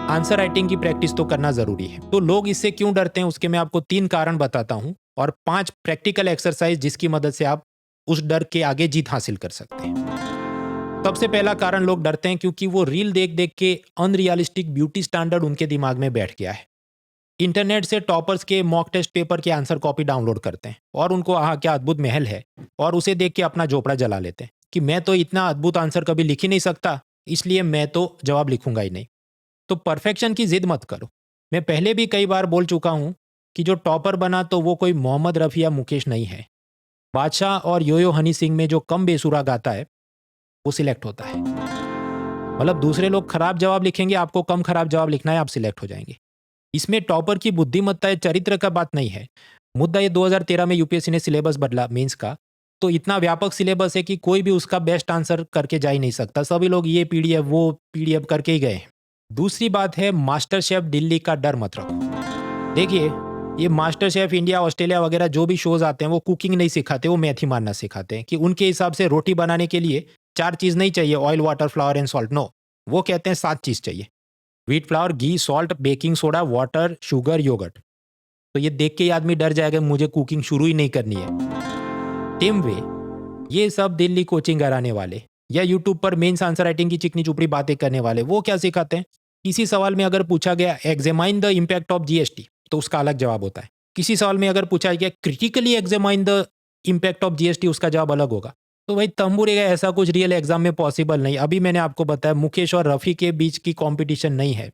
Answer writing की practice तो करना जरूरी है। तो लोग इससे क्यों डरते हैं उसके मैं आपको 3 कारण बताता हूँ और 5 प्रैक्टिकल एक्सरसाइज जिसकी मदद से आप उस डर के आगे जीत हासिल कर सकते हैं। सबसे पहला कारण लोग डरते हैं क्योंकि वो रील देख देख के अनरियलिस्टिक ब्यूटी स्टैंडर्ड उनके दिमाग में बैठ गया है। इंटरनेट से टॉपर्स के मॉक टेस्ट पेपर के आंसर कॉपी डाउनलोड करते हैं और उनको आह क्या अद्भुत महल है, और उसे देख के अपना झोपड़ा जला लेते हैं कि मैं तो इतना अद्भुत आंसर कभी लिख ही नहीं सकता, इसलिए मैं तो जवाब लिखूंगा ही नहीं। तो परफेक्शन की जिद मत करो। मैं पहले भी कई बार बोल चुका हूं कि जो टॉपर बना तो वो कोई मोहम्मद रफ़ी या मुकेश नहीं है। बादशाह और योयो हनी सिंह में जो कम बेसुरा गाता है वो सिलेक्ट होता है। मतलब दूसरे लोग खराब जवाब लिखेंगे, आपको कम खराब जवाब लिखना है, आप सिलेक्ट हो जाएंगे। इसमें टॉपर की बुद्धिमत्ता या चरित्र का बात नहीं है। मुद्दा ये 2013 में यूपीएससी ने सिलेबस बदला मेंस का, तो इतना व्यापक सिलेबस है कि कोई भी उसका बेस्ट आंसर करके जा ही नहीं सकता। सभी लोग ये पीडीएफ वो पीडीएफ करके ही गए हैं। दूसरी बात है, मास्टर शेफ दिल्ली का डर मत रखो। देखिए, ये मास्टर शेफ इंडिया ऑस्ट्रेलिया वगैरह जो भी शोज आते हैं वो कुकिंग नहीं सिखाते, वो मैथ ही मारना सिखाते हैं कि उनके हिसाब से रोटी बनाने के लिए 4 चीज नहीं चाहिए, oil water flour and salt. No, वो कहते हैं 7 चीज चाहिए। Wheat flour, ghee, salt, baking soda, water, sugar, yogurt. तो ये देख के ही आदमी डर जाएगा, मुझे कुकिंग शुरू ही नहीं करनी है। सेम वे ये सब दिल्ली कोचिंग कराने वाले या यूट्यूब पर मेंस आंसर राइटिंग की चिकनी चुपड़ी बातें करने वाले वो क्या सिखाते हैं? किसी सवाल में अगर पूछा गया examine the impact of GST, तो उसका अलग जवाब होता है। किसी सवाल में अगर पूछा गया critically examine the impact of GST, उसका जवाब अलग होगा। तो भाई तंबूरे, ऐसा कुछ रियल एग्जाम में पॉसिबल नहीं। अभी मैंने आपको बताया मुकेश और रफी के बीच की कंपटीशन नहीं है।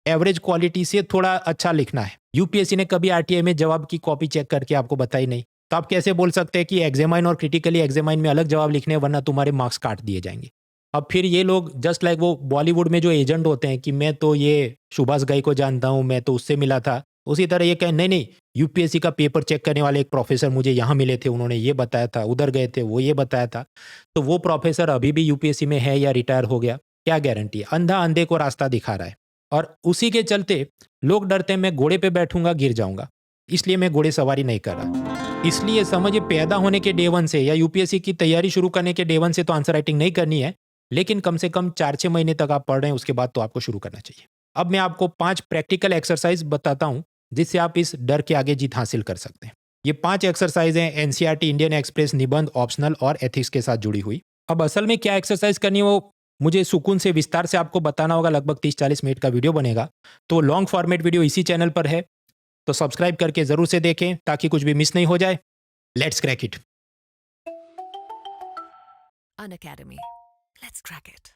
एवरेज क्वालिटी से थोड़ा अच्छा लिखना है। यूपीएससी ने कभी आरटीआई में जवाब की कॉपी चेक करके आपको बताई नहीं, तो आप कैसे बोल सकते हैं कि एग्जामाइन और क्रिटिकली एग्जामाइन में अलग जवाब लिखने, वरना तुम्हारे मार्क्स काट दिए जाएंगे। अब फिर ये लोग जस्ट लाइक वो बॉलीवुड में जो एजेंट होते हैं कि मैं तो ये सुभाष घई को जानता हूँ, मैं तो उससे मिला था, उसी तरह ये कहें नहीं नहीं, यूपीएससी का पेपर चेक करने वाले एक प्रोफेसर मुझे यहाँ मिले थे, उन्होंने ये बताया था, उधर गए थे वो ये बताया था। तो वो प्रोफेसर अभी भी यूपीएससी में है या रिटायर हो गया, क्या गारंटी है? अंधा अंधे को रास्ता दिखा रहा है। और उसी के चलते लोग डरते हैं मैं घोड़े पे बैठूंगा गिर जाऊंगा, इसलिए मैं घोड़े सवारी नहीं कर रहा। इसलिए समझिए, पैदा होने के डे 1 से या यूपीएससी की तैयारी शुरू करने के डे 1 से तो आंसर राइटिंग नहीं करनी है, लेकिन कम से कम 4-6 महीने तक आप पढ़ रहे हैं, उसके बाद तो आपको शुरू करना चाहिए। अब मैं आपको 5 प्रैक्टिकल एक्सरसाइज बताता हूं जिससे आप इस डर के आगे जीत हासिल कर सकते हैं। ये 5 एक्सरसाइज हैं एनसीईआरटी, इंडियन एक्सप्रेस, निबंध, ऑप्शनल और एथिक्स के साथ जुड़ी हुई। अब असल में क्या एक्सरसाइज करनी है वो मुझे सुकून से विस्तार से आपको बताना होगा, लगभग 30-40 मिनट का वीडियो बनेगा। तो लॉन्ग फॉर्मेट वीडियो इसी चैनल पर है, तो सब्सक्राइब करके जरूर से देखें ताकि कुछ भी मिस नहीं हो जाए। Let's crack it. An academy. Let's crack it.